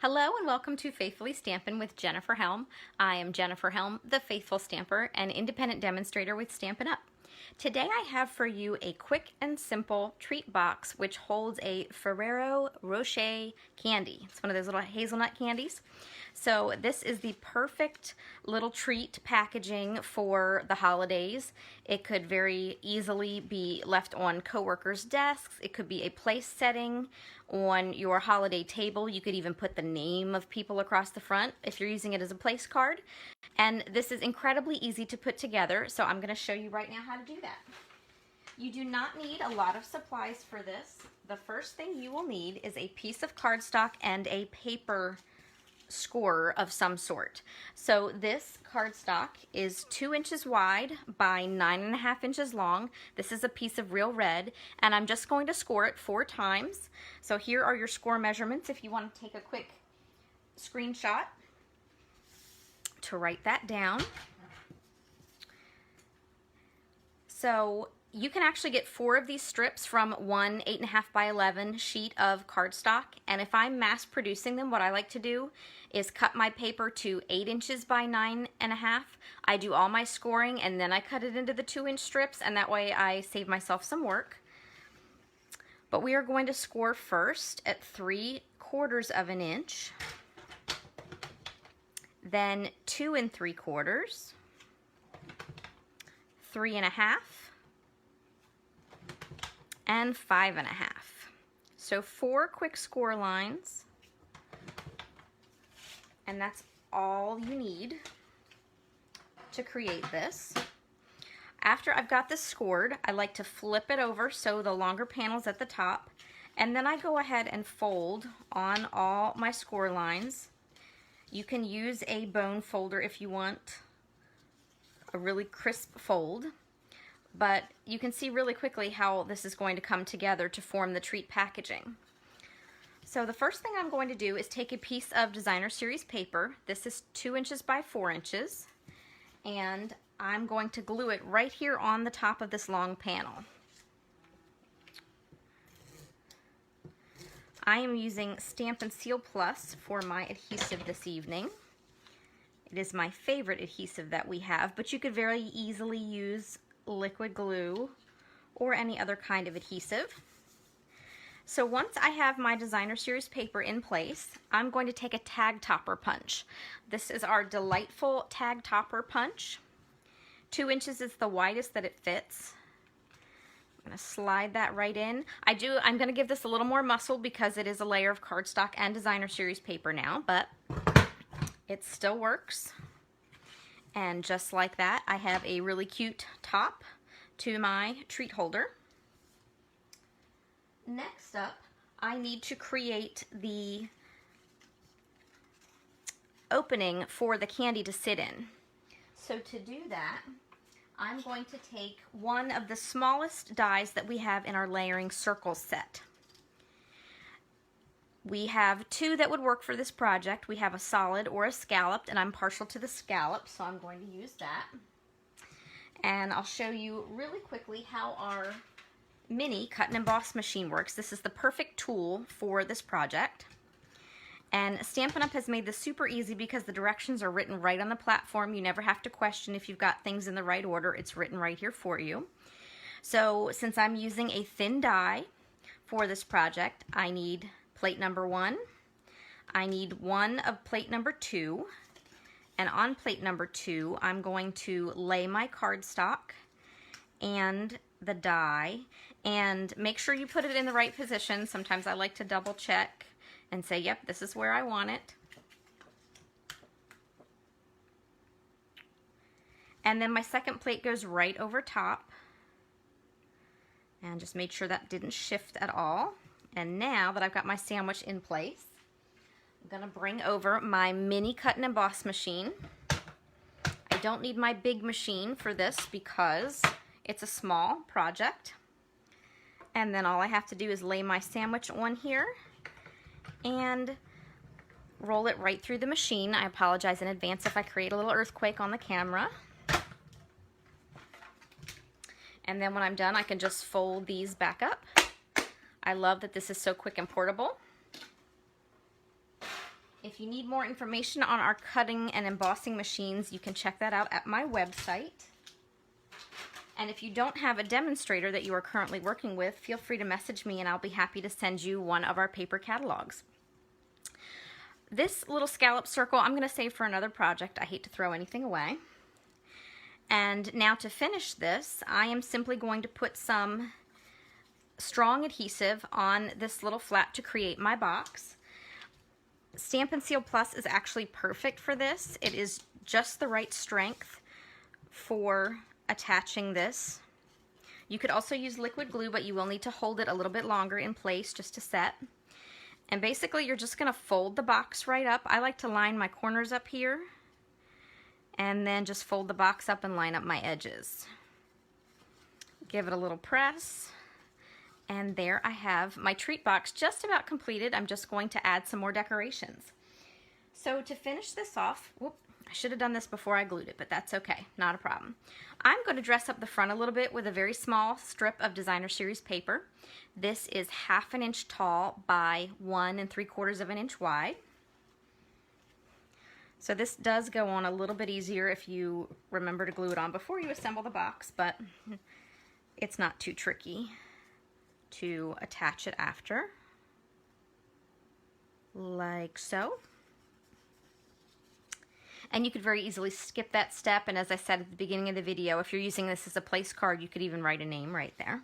Hello and welcome to Faithfully Stampin' with Jennifer Helm. I am Jennifer Helm, the Faithful Stamper and independent demonstrator with Stampin' Up! Today I have for you a quick and simple treat box which holds a Ferrero Rocher candy. It's one of those little hazelnut candies. So this is the perfect little treat packaging for the holidays. It could very easily be left on coworkers' desks. It could be a place setting on your holiday table. You could even put the name of people across the front if you're using it as a place card. And this is incredibly easy to put together, so I'm going to show you right now how to do that. You do not need a lot of supplies for this. The first thing you will need is a piece of cardstock and a paper scorer of some sort. So this cardstock is 2 inches wide by 9.5 inches long. This is a piece of real red, and I'm just going to score it 4 times. So here are your score measurements if you want to take a quick screenshot to write that down. So you can actually get 4 of these strips from one 8.5 by 11 sheet of cardstock, and if I'm mass producing them, what I like to do is cut my paper to 8 inches by 9.5. I do all my scoring and then I cut it into the 2-inch strips, and that way I save myself some work. But we are going to score first at 3/4 of an inch, then 2 3/4, 3.5, and 5.5. So 4 quick score lines, and that's all you need to create this. After I've got this scored, I like to flip it over so the longer panel's at the top, and then I go ahead and fold on all my score lines. You can use a bone folder if you want a really crisp fold, but you can see really quickly how this is going to come together to form the treat packaging. So the first thing I'm going to do is take a piece of designer series paper. This is 2 inches by 4 inches, and I'm going to glue it right here on the top of this long panel. I am using Stampin' Seal Plus for my adhesive this evening. It is my favorite adhesive that we have, but you could very easily use liquid glue or any other kind of adhesive. So once I have my designer series paper in place, I'm going to take a tag topper punch. This is our delightful tag topper punch. 2 inches is the widest that it fits. I'm going to slide that right in. I'm going to give this a little more muscle because it is a layer of cardstock and designer series paper now, but it still works. And just like that, I have a really cute top to my treat holder. Next up, I need to create the opening for the candy to sit in. So to do that, I'm going to take one of the smallest dies that we have in our layering circles set. We have 2 that would work for this project. We have a solid or a scalloped, and I'm partial to the scallop, so I'm going to use that. And I'll show you really quickly how our mini cut and emboss machine works. This is the perfect tool for this project. And Stampin' Up! Has made this super easy because the directions are written right on the platform. You never have to question if you've got things in the right order. It's written right here for you. So since I'm using a thin die for this project, I need plate number 1. I need 1 of plate number 2. And on plate number 2, I'm going to lay my cardstock and the die, and make sure you put it in the right position. Sometimes I like to double check and say, yep, this is where I want it. And then my second plate goes right over top, and just made sure that didn't shift at all. And now that I've got my sandwich in place, I'm going to bring over my mini cut and emboss machine. I don't need my big machine for this because it's a small project. And then all I have to do is lay my sandwich on here and roll it right through the machine. I apologize in advance if I create a little earthquake on the camera. And then when I'm done, I can just fold these back up. I love that this is so quick and portable. if you need more information on our cutting and embossing machines, you can check that out at my website. And if you don't have a demonstrator that you are currently working with, feel free to message me and I'll be happy to send you one of our paper catalogs. This little scallop circle I'm going to save for another project. I hate to throw anything away. And now to finish this, I am simply going to put some strong adhesive on this little flap to create my box. Stampin' Seal Plus is actually perfect for this. It is just the right strength for attaching this. You could also use liquid glue, but you will need to hold it a little bit longer in place just to set. And basically you're just going to fold the box right up. I like to line my corners up here and then just fold the box up and line up my edges. Give it a little press, and there I have my treat box just about completed. I'm just going to add some more decorations. So to finish this off, whoop, I should have done this before I glued it, but that's okay, not a problem. I'm going to dress up the front a little bit with a very small strip of Designer Series paper. This is 1/2 inch tall by 1 3/4 inch wide. So this does go on a little bit easier if you remember to glue it on before you assemble the box, but it's not too tricky to attach it after, like so. And you could very easily skip that step, and as I said at the beginning of the video, if you're using this as a place card, you could even write a name right there.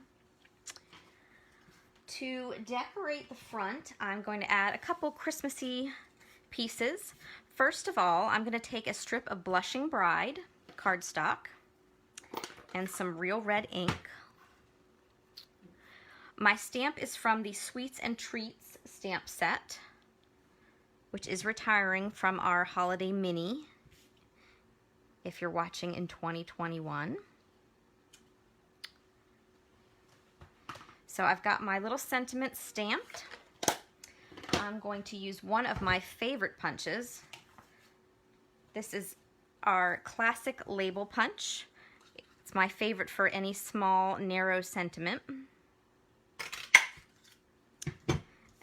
To decorate the front, I'm going to add a couple Christmassy pieces. First of all, I'm going to take a strip of Blushing Bride cardstock and some Real Red ink. My stamp is from the Sweets and Treats stamp set, which is retiring from our holiday mini if you're watching in 2021. So I've got my little sentiment stamped. I'm going to use one of my favorite punches. This is our classic label punch. It's my favorite for any small, narrow sentiment.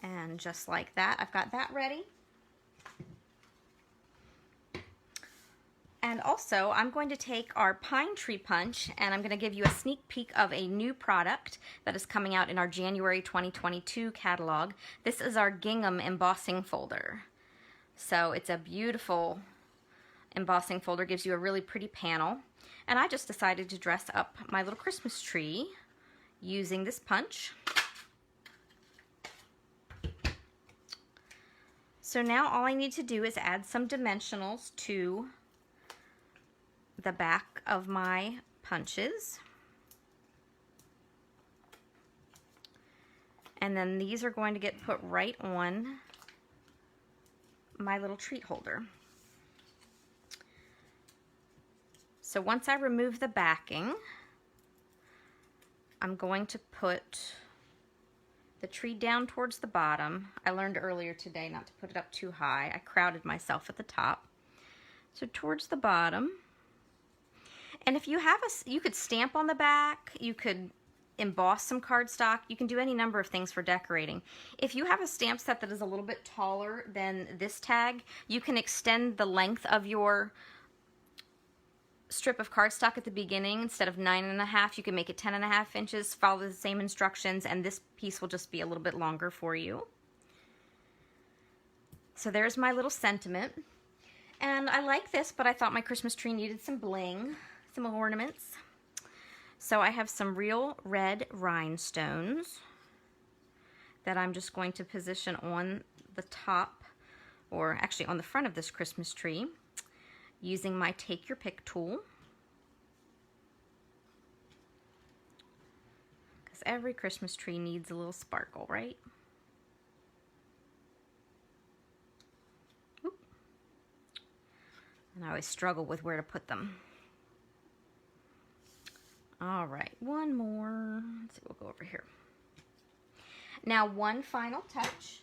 And just like that, I've got that ready. And also, I'm going to take our Pine Tree Punch, and I'm going to give you a sneak peek of a new product that is coming out in our January 2022 catalog. This is our Gingham embossing folder. So it's a beautiful embossing folder, gives you a really pretty panel. And I just decided to dress up my little Christmas tree using this punch. So now all I need to do is add some dimensionals to the back of my punches. And then these are going to get put right on my little treat holder. So once I remove the backing, I'm going to put the tree down towards the bottom. I learned earlier today not to put it up too high. I crowded myself at the top. So towards the bottom. And if you have you could stamp on the back, you could emboss some cardstock, you can do any number of things for decorating. If you have a stamp set that is a little bit taller than this tag, you can extend the length of your strip of cardstock at the beginning. Instead of 9.5, you can make it 10.5 inches, follow the same instructions, and this piece will just be a little bit longer for you. So there's my little sentiment. And I like this, but I thought my Christmas tree needed some bling, some ornaments. So I have some Real Red rhinestones that I'm just going to position on the top, or actually on the front of this Christmas tree, using my Take Your Pick tool. Because every Christmas tree needs a little sparkle, right? Oop. And I always struggle with where to put them. All right, one more. Let's see, we'll go over here. Now, one final touch.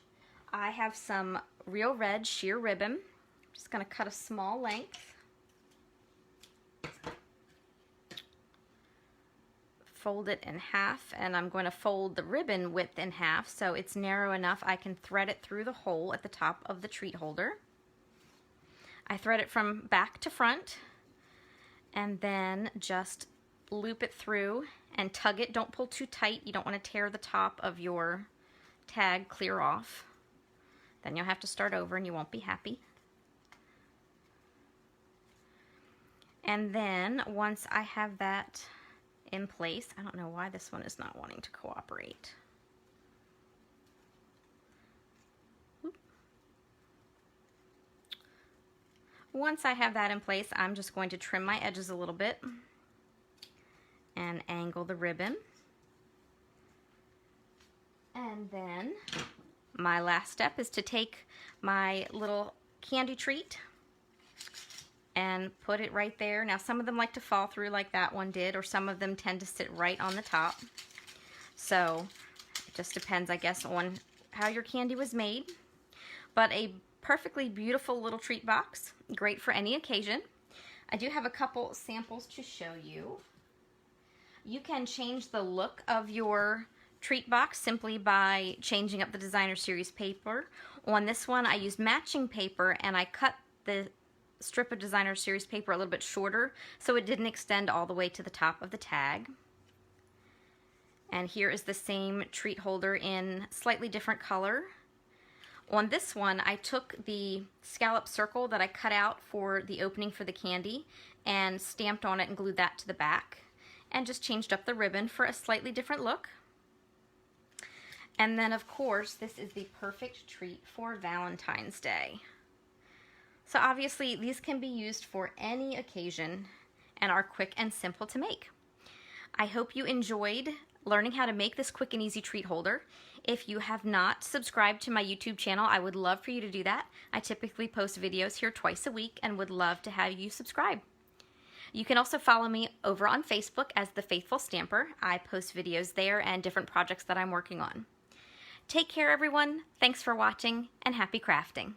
I have some Real Red sheer ribbon. I'm just going to cut a small length. Fold it in half, and I'm going to fold the ribbon width in half so it's narrow enough I can thread it through the hole at the top of the treat holder. I thread it from back to front and then just loop it through and tug it. Don't pull too tight. You don't want to tear the top of your tag clear off. Then you'll have to start over and you won't be happy. And then once I have that in place, I don't know why this one is not wanting to cooperate. Once I have that in place, I'm just going to trim my edges a little bit and angle the ribbon. And then my last step is to take my little candy treat and put it right there. Now some of them like to fall through like that one did, or some of them tend to sit right on the top. So it just depends, I guess, on how your candy was made. But a perfectly beautiful little treat box, great for any occasion. I do have a couple samples to show you. You can change the look of your treat box simply by changing up the designer series paper. On this one I used matching paper and I cut the strip of designer series paper a little bit shorter so it didn't extend all the way to the top of the tag. And here is the same treat holder in slightly different color. On this one, I took the scallop circle that I cut out for the opening for the candy and stamped on it and glued that to the back and just changed up the ribbon for a slightly different look. And then, of course, this is the perfect treat for Valentine's Day. So obviously, these can be used for any occasion and are quick and simple to make. I hope you enjoyed learning how to make this quick and easy treat holder. If you have not subscribed to my YouTube channel, I would love for you to do that. I typically post videos here twice a week and would love to have you subscribe. You can also follow me over on Facebook as The Faithful Stamper. I post videos there and different projects that I'm working on. Take care, everyone. Thanks for watching, and happy crafting.